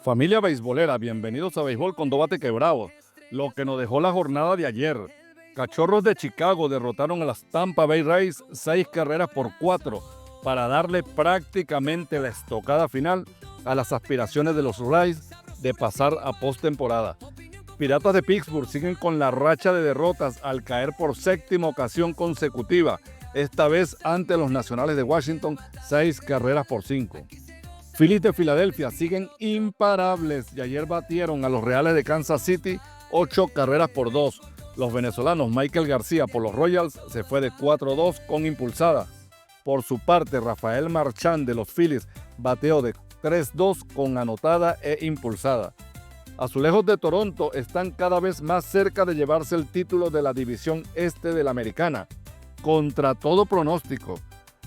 Familia beisbolera, bienvenidos a Béisbol con 2 Bate Quebrados. Lo que nos dejó la jornada de ayer. Cachorros de Chicago derrotaron a las Tampa Bay Rays 6 carreras por 4 para darle prácticamente la estocada final a las aspiraciones de los Rays de pasar a postemporada. Piratas de Pittsburgh siguen con la racha de derrotas al caer por séptima ocasión consecutiva, esta vez ante los Nacionales de Washington 6 carreras por 5. Phillies de Filadelfia siguen imparables y ayer batieron a los Reales de Kansas City 8 carreras por 2. Los venezolanos Michael García por los Royals se fue de 4-2 con impulsada. Por su parte, Rafael Marchán de los Phillies bateó de 3-2 con anotada e impulsada. Azulejos de Toronto están cada vez más cerca de llevarse el título de la división este de la Americana, contra todo pronóstico.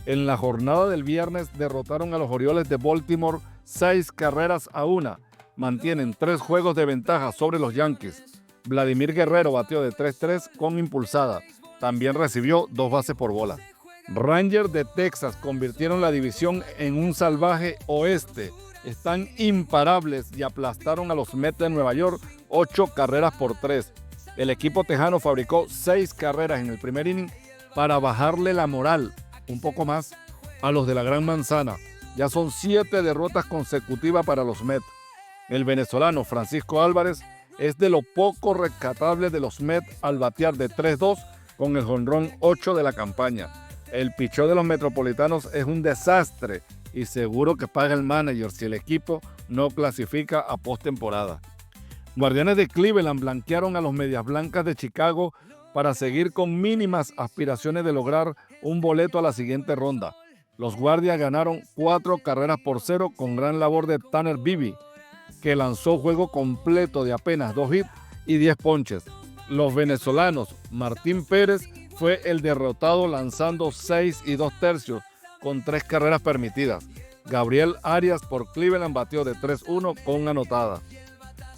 En la jornada del viernes derrotaron a los Orioles de Baltimore 6 carreras a 1. Mantienen 3 juegos de ventaja sobre los Yankees. Vladimir Guerrero batió de 3-3 con impulsada. También recibió 2 bases por bola. Rangers de Texas convirtieron la división en un salvaje oeste. Están imparables y aplastaron a los Mets de Nueva York 8 carreras por 3. El equipo tejano fabricó 6 carreras en el primer inning para bajarle la moral un poco más a los de la Gran Manzana. Ya son 7 derrotas consecutivas para los Mets. El venezolano Francisco Álvarez es de lo poco rescatable de los Mets al batear de 3-2 con el jonrón 8 de la campaña. El picheo de los metropolitanos es un desastre y seguro que paga el manager si el equipo no clasifica a postemporada. Guardianes de Cleveland blanquearon a los Medias Blancas de Chicago para seguir con mínimas aspiraciones de lograr un boleto a la siguiente ronda. Los Guardias ganaron 4 carreras por 0 con gran labor de Tanner Bibee, que lanzó juego completo de apenas 2 hits y 10 ponches. Los venezolanos Martín Pérez fue el derrotado lanzando 6 2/3 con 3 carreras permitidas. Gabriel Arias por Cleveland batió de 3-1 con anotada.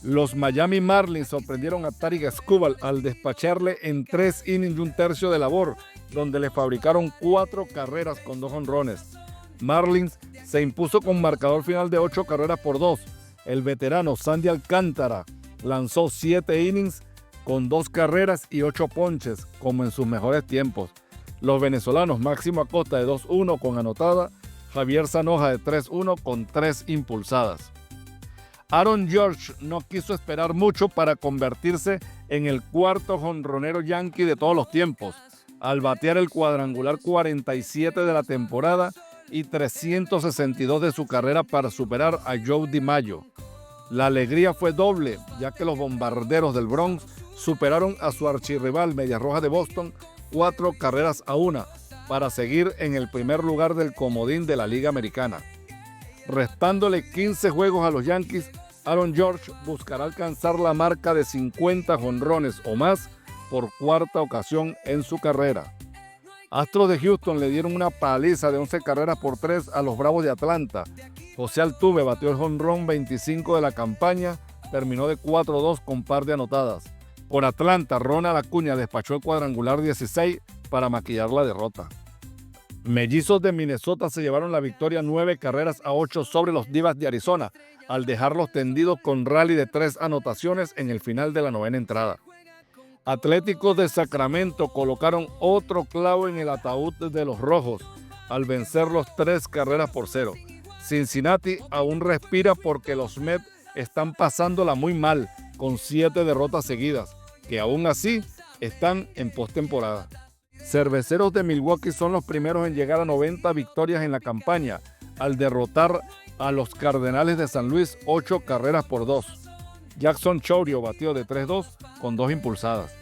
Los Miami Marlins sorprendieron a Tarik Skubal al despacharle en 3 innings y 1/3 de labor, donde le fabricaron 4 carreras con 2 jonrones. Marlins se impuso con marcador final de 8 carreras por 2. El veterano Sandy Alcántara lanzó 7 innings con 2 carreras y 8 ponches, como en sus mejores tiempos. Los venezolanos Máximo Acosta de 2-1 con anotada, Javier Zanoja de 3-1 con 3 impulsadas. Aaron Judge no quiso esperar mucho para convertirse en el 4º jonronero yankee de todos los tiempos, al batear el cuadrangular 47 de la temporada y 362 de su carrera para superar a Joe DiMaggio. La alegría fue doble, ya que los Bombarderos del Bronx superaron a su archirrival Medias Rojas de Boston 4 carreras a 1 para seguir en el primer lugar del comodín de la Liga Americana. Restándole 15 juegos a los Yankees, Aaron Judge buscará alcanzar la marca de 50 jonrones o más por 4ª ocasión en su carrera. Astros de Houston le dieron una paliza de 11 carreras por 3 a los Bravos de Atlanta. José Altuve batió el jonrón 25 de la campaña, terminó de 4-2 con par de anotadas. Por Atlanta, Ronald Acuña despachó el cuadrangular 16 para maquillar la derrota. Mellizos de Minnesota se llevaron la victoria 9 carreras a 8 sobre los Divas de Arizona, al dejarlos tendidos con rally de 3 anotaciones en el final de la 9ª entrada. Atléticos de Sacramento colocaron otro clavo en el ataúd de los Rojos, al vencerlos 3 carreras por 0. Cincinnati aún respira porque los Mets están pasándola muy mal, con 7 derrotas seguidas, que aún así están en postemporada. Cerveceros de Milwaukee son los primeros en llegar a 90 victorias en la campaña, al derrotar a los Cardenales de San Luis 8 carreras por 2. Jackson Chourio batió de 3-2 con 2 impulsadas.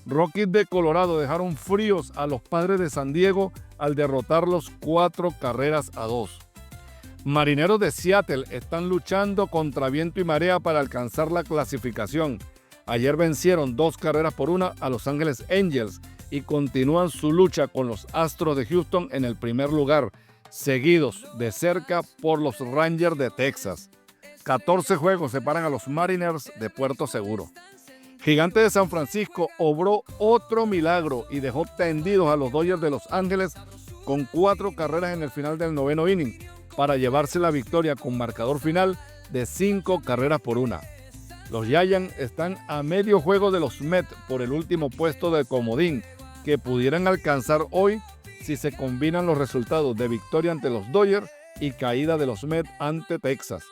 Rockies de Colorado dejaron fríos a los Padres de San Diego al derrotarlos 4 carreras a 2. Marineros de Seattle están luchando contra viento y marea para alcanzar la clasificación. Ayer vencieron 2 carreras por 1 a Los Ángeles Angels y continúan su lucha con los Astros de Houston en el primer lugar, seguidos de cerca por los Rangers de Texas. 14 juegos separan a los Mariners de Puerto Seguro. Gigante de San Francisco obró otro milagro y dejó tendidos a los Dodgers de Los Ángeles con 4 carreras en el final del 9º inning para llevarse la victoria con marcador final de 5 carreras por 1. Los Giants están a medio juego de los Mets por el último puesto de comodín, que pudieran alcanzar hoy si se combinan los resultados de victoria ante los Dodgers y caída de los Mets ante Texas.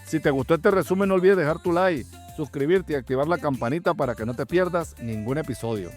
Si te gustó este resumen, no olvides dejar tu like, suscribirte y activar la campanita para que no te pierdas ningún episodio.